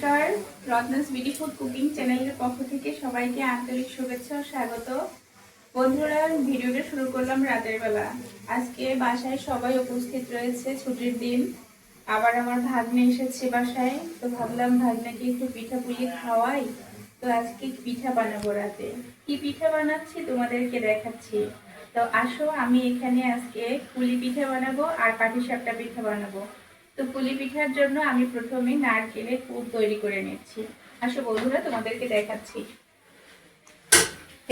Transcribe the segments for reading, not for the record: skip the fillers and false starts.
নমস্কার, Ratna's BD food cooking চ্যানেলের পক্ষ থেকে সবাইকে আন্তরিক শুভেচ্ছা ও স্বাগত। বন্ধুরা, ভিডিওটা শুরু করলাম রাতের বেলা। আজকে বাসায় সবাই উপস্থিত রয়েছে, ছুটির দিন। আবার আমার ভাগ্নে এসেছে বাসায়, তো ভাবলাম ভাগ্নাকে একটু পিঠা পুলি খাওয়াই। তো আজকে পিঠা বানাবো রাতে। কি পিঠা বানাচ্ছি তোমাদেরকে দেখাচ্ছি। তো আসো, আমি এখানে আজকে পুলি পিঠা বানাবো আর পাটিসাপটা পিঠা বানাবো। তো পুলি পিঠার জন্য আমি প্রথমে নারকেলের পুর তৈরি করে নিচ্ছি। আসো বন্ধুরা, তোমাদেরকে দেখাচ্ছি।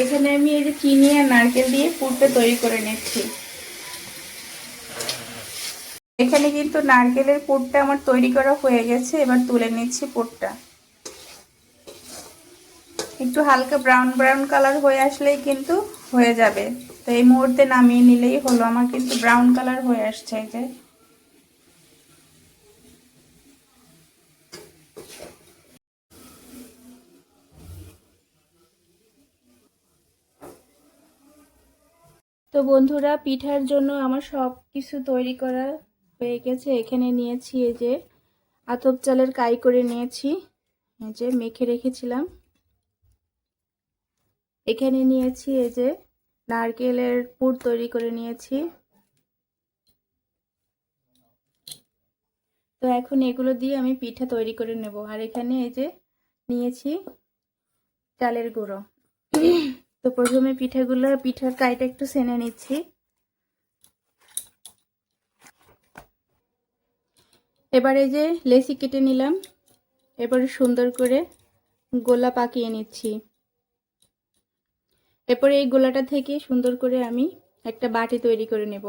এখানে আমি এই যে চিনি আর নারকেল দিয়ে পুরটা তৈরি করে নিচ্ছি। এখানে কিন্তু নারকেলের পুরটা আমার তৈরি করা হয়ে গেছে। এবার তুলে নিচ্ছি পুরটা। একটু হালকা ব্রাউন ব্রাউন কালার হয়ে আসলেই কিন্তু হয়ে যাবে। তো এই মুহূর্তে নামিয়ে নিলেই হলো। আমার কিন্তু ব্রাউন কালার হয়ে আসছে। এই যে তো বন্ধুরা, পিঠার জন্য আমার সব কিছু তৈরি করা হয়ে গেছে। এখানে নিয়েছি এই যে আতপ চালের কাই করে নিয়েছি, এই যে মেখে রেখেছিলাম। এখানে নিয়েছি এই যে নারকেলের পুর তৈরি করে নিয়েছি। তো এখন এগুলো দিয়ে আমি পিঠা তৈরি করে নেব। আর এখানে এই যে নিয়েছি চালের গুঁড়ো। তো প্রথমে পিঠার কাইটা একটু সেনে নিচ্ছি। এবার এই যে লেচি কেটে নিলাম। এবারে সুন্দর করে গোলা পাকিয়ে নিচ্ছি। এরপরে এই গোলাটা থেকে সুন্দর করে আমি একটা বাটি তৈরি করে নেব।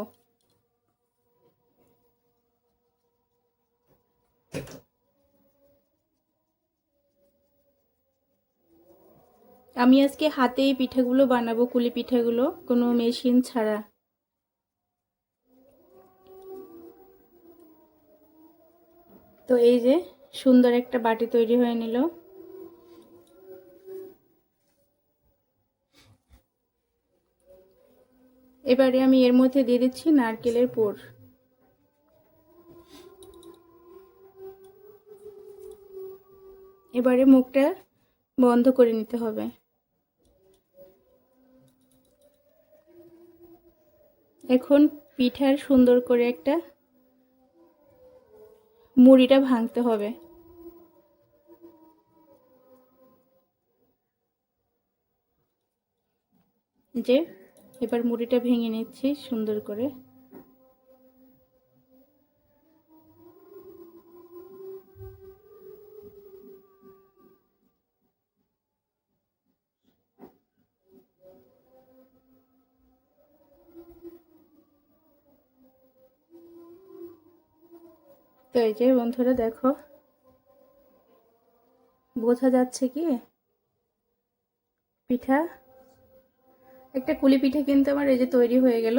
আমি আজকে হাতেই পিঠাগুলো বানাবো, কুলি পিঠাগুলো, কোনো মেশিন ছাড়া। তো এই যে সুন্দর একটা বাটি তৈরি হয়ে নিল। এবারে আমি এর মধ্যে দিয়ে দিচ্ছি নারকেলের পুর। এবারে মুখটা বন্ধ করে নিতে হবে। এখন পিঠার সুন্দর করে একটা মুড়িটা ভাঙতে হবে। যে এবার মুড়িটা ভেঙে নিচ্ছি সুন্দর করে। তো এই যে বন্ধুরা দেখো, বোঝা যাচ্ছে কি পিঠা, একটা কুলি পিঠা কিন্তু আমার এই যে তৈরি হয়ে গেল।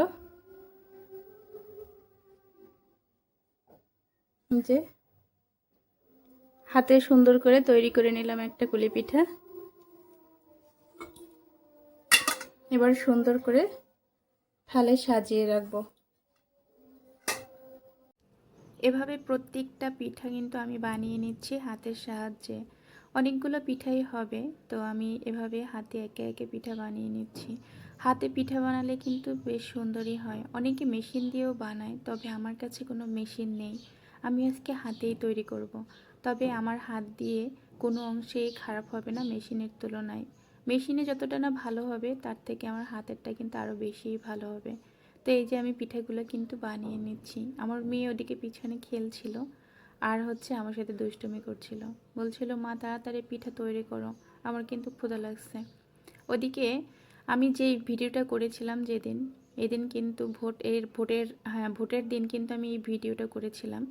যে হাতে সুন্দর করে তৈরি করে নিলাম একটা কুলি পিঠা। এবার সুন্দর করে থালে সাজিয়ে রাখবো। এভাবে প্রত্যেকটা পিঠা কিন্তু আমি বানিয়ে নিচ্ছি হাতের সাহায্যে। অনেকগুলো পিঠাই হবে, তো আমি এভাবে হাতে একে একে পিঠা বানিয়ে নিচ্ছি। হাতে পিঠা বানালে কিন্তু বেশ সুন্দরই হয়। অনেকে মেশিন দিয়েও বানায়, তবে আমার কাছে কোনো মেশিন নেই। আমি আজকে হাতেই তৈরি করব। তবে আমার হাত দিয়ে কোনো অংশেই খারাপ হবে না মেশিনের তুলনায়। মেশিনে যতটা না ভালো হবে, তার থেকে আমার হাতেরটা কিন্তু আরও বেশিই ভালো হবে। তো এই যে আমি পিঠাগুলো কিন্তু বানিয়ে নিচ্ছি। আমার মেয়ে ওদিকে পিছনে খেলছিল আর হচ্ছে আমার সাথে দুষ্টুমি করছিল, বলছিল মা তাড়াতাড়ি পিঠা তৈরি করো, আমার কিন্তু ক্ষুধা লাগছে। ওদিকে আমি যেই ভিডিওটা করেছিলাম যেদিন, এদিন কিন্তু ভোটের দিন কিন্তু আমি এই ভিডিওটা করেছিলাম।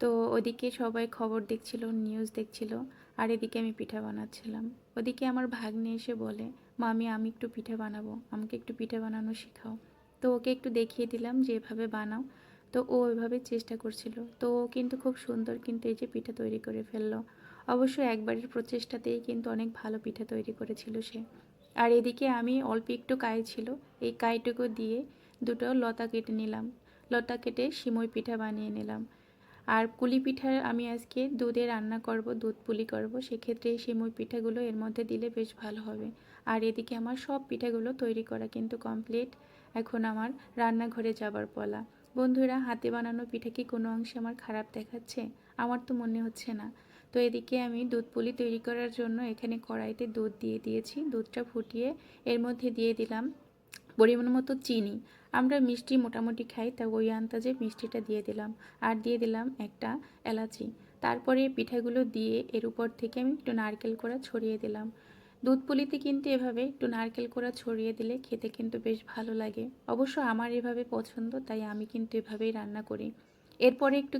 তো ওদিকে সবাই খবর দেখছিল, নিউজ দেখছিল, আর এদিকে আমি পিঠা বানাচ্ছিলাম। ওদিকে আমার ভাগ্নে এসে বলে, মামি আমি একটু পিঠা বানাবো, আমাকে একটু পিঠা বানানো শেখাও। তো ওকে একটু দেখিয়ে দিলাম যে এভাবে বানাও। তো ও ওইভাবে চেষ্টা করছিল। তো ও কিন্তু খুব সুন্দর কিন্তু এই যে পিঠা তৈরি করে ফেললো। অবশ্য একবারের প্রচেষ্টাতেই কিন্তু অনেক ভালো পিঠা তৈরি করেছিল সে। আর এদিকে আমি অল্প একটু কাই ছিল, এই কাইটুকু দিয়ে দুটো লতা কেটে নিলাম। লতা কেটে সিমই পিঠা বানিয়ে নিলাম। আর পুলি পিঠা আমি আজকে দুধে রান্না করব, দুধ পুলি করব, সেক্ষেত্রে এই সিমুই পিঠাগুলো এর মধ্যে দিলে বেশ ভালো হবে। আর এদিকে আমার সব পিঠাগুলো তৈরি করা কিন্তু কমপ্লিট। এখন আমার রান্নাঘরে যাবার পালা। বন্ধুরা, হাতে বানানো পিঠা কি কোনো অংশে আমার খারাপ দেখাচ্ছে? আমার তো মনে হচ্ছে না। তো এদিকে আমি দুধ পুলি তৈরি করার জন্য এখানে কড়াইতে দুধ দিয়ে দিয়েছি। দুধটা ফুটিয়ে এর মধ্যে দিয়ে দিলাম পরিমাণ মতো চিনি। আমরা মিষ্টি মোটামুটি খাই, তা ওই আন্দাজে মিষ্টিটা দিয়ে দিলাম। আর দিয়ে দিলাম একটা এলাচি। তারপরে পিঠাগুলো দিয়ে এর উপর থেকে আমি একটু নারকেল কোড়া ছড়িয়ে দিলাম। দুধ পুলিতে কিন্তু এভাবে একটু নারকেল কোড়া ছড়িয়ে দিলে খেতে কিন্তু বেশ ভালো লাগে। অবশ্য আমার এভাবে পছন্দ, তাই আমি কিন্তু এভাবেই রান্না করি। এরপরে একটু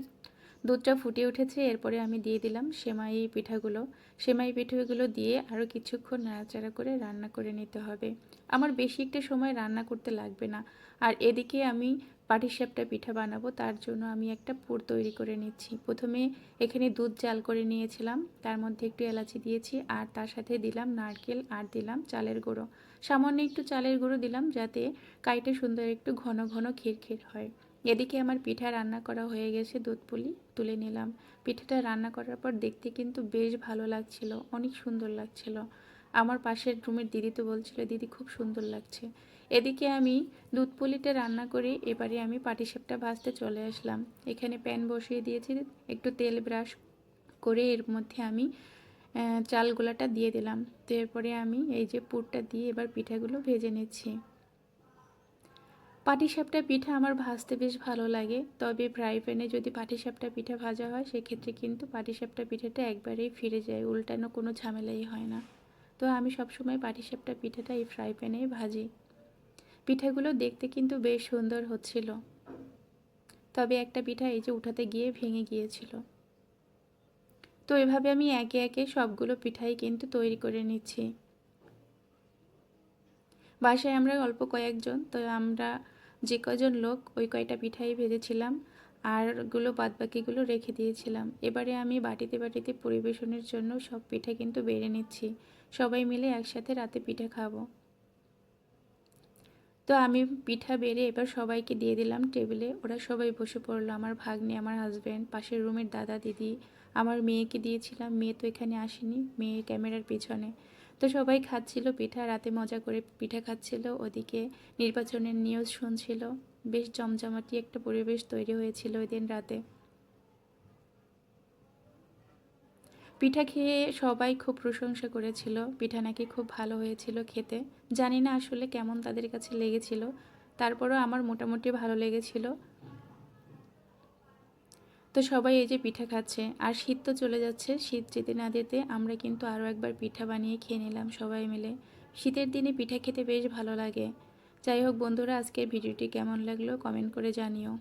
দুধটা ফুটে উঠেছে, এরপরে আমি দিয়ে দিলাম সেমাই পিঠাগুলো। সেমাই পিঠাগুলো দিয়ে আরও কিছুক্ষণ নাড়াচাড়া করে রান্না করে নিতে হবে। আমার বেশি একটা সময় রান্না করতে লাগবে না। আর এদিকে আমি পাটিসাপটা পিঠা বানাবো, তার জন্য আমি একটা পুর তৈরি করে নিচ্ছি। প্রথমে এখানে দুধ জাল করে নিয়েছিলাম, তার মধ্যে একটু এলাচি দিয়েছি, আর তার সাথে দিলাম নারকেল, আর দিলাম চালের গুঁড়ো। সামান্য একটু চালের গুঁড়ো দিলাম যাতে কাইটে সুন্দর একটু ঘন ঘন ক্ষীর হয়। এদিকে আমার পিঠা রান্না করা হয়ে গেছে, দুধ পুলি তুলে নিলাম। পিঠাটা রান্না করার পর দেখতে কিন্তু বেশ ভালো লাগছিল, অনেক সুন্দর লাগছিল। আমার পাশের রুমের দিদি তো বলছিল, দিদি খুব সুন্দর লাগছে। এদিকে আমি দুধ পুলিটা রান্না করে এবারে আমি পাটিসাপটা ভাজতে চলে আসলাম। এখানে প্যান বসিয়ে দিয়েছি, একটু তেল ব্রাশ করে এর মধ্যে আমি চালগুলাটা দিয়ে দিলাম। তো এরপরে আমি এই যে পুরটা দিয়ে এবার পিঠাগুলো ভেজে নিচ্ছি। পাটিসাপটা পিঠা আমার ভাজতে বেশ ভালো লাগে, তবে ফ্রাই প্যানে যদি পাটিসাপটা পিঠা ভাজা হয় সেক্ষেত্রে কিন্তু পাটিসাপটা পিঠাটা একবারেই ফিরে যায়, উল্টানো কোনো ঝামেলাই হয় না। তো আমি সবসময় পাটিসাপটা পিঠাটা এই ফ্রাই প্যানেই ভাজি। পিঠাগুলো দেখতে কিন্তু বেশ সুন্দর হচ্ছিল, তবে একটা পিঠা এই যে উঠাতে গিয়ে ভেঙে গিয়েছিল। তো এভাবে আমি একে একে সবগুলো পিঠাই কিন্তু তৈরি করে নিচ্ছি। বাসায় আমরা অল্প কয়েকজন, তো আমরা যে কয়জন লোক ওই কয়টা পিঠাই ভেজেছিলাম, আরগুলো বাদবাকিগুলো রেখে দিয়েছিলাম। এবারে আমি বাটিতে বাটিতে পরিবেশনের জন্য সব পিঠা কিন্তু বেড়ে নিচ্ছি। সবাই মিলে একসাথে রাতে পিঠা খাবো। তো আমি পিঠা বেড়ে এবার সবাইকে দিয়ে দিলাম টেবিলে। ওরা সবাই বসে পড়লো, আমার ভাগ্নে, আমার হাজব্যান্ড, পাশের রুমের দাদা দিদি, আমার মেয়েকে দিয়েছিলাম, মেয়ে তো এখানে আসেনি, মেয়ে ক্যামেরার পিছনে। তো সবাই খাচ্ছিল পিঠা, রাতে মজা করে পিঠা খাচ্ছিল, ওদিকে নির্বাচনের নিউজ শুনছিল। বেশ জমজমাটি একটা পরিবেশ তৈরি হয়েছিল ওই দিন রাতে। পিঠা খেয়ে সবাই খুব প্রশংসা করেছিল, পিঠা নাকি খুব ভালো হয়েছিল খেতে। জানি না আসলে কেমন তাদের কাছে লেগেছিল, তারপরও আমার মোটামুটি ভালো লেগেছিল। তো সবাই এই যে পিঠা খাচ্ছে, আর শীত তো চলে যাচ্ছে, শীত যেতে না যেতে আমরা কিন্তু আরও একবার পিঠা বানিয়ে খেয়ে নিলাম সবাই মিলে। শীতের দিনে পিঠা খেতে বেশ ভালো লাগে। যাই হোক বন্ধুরা, আজকের ভিডিওটি কেমন লাগলো কমেন্ট করে জানিও।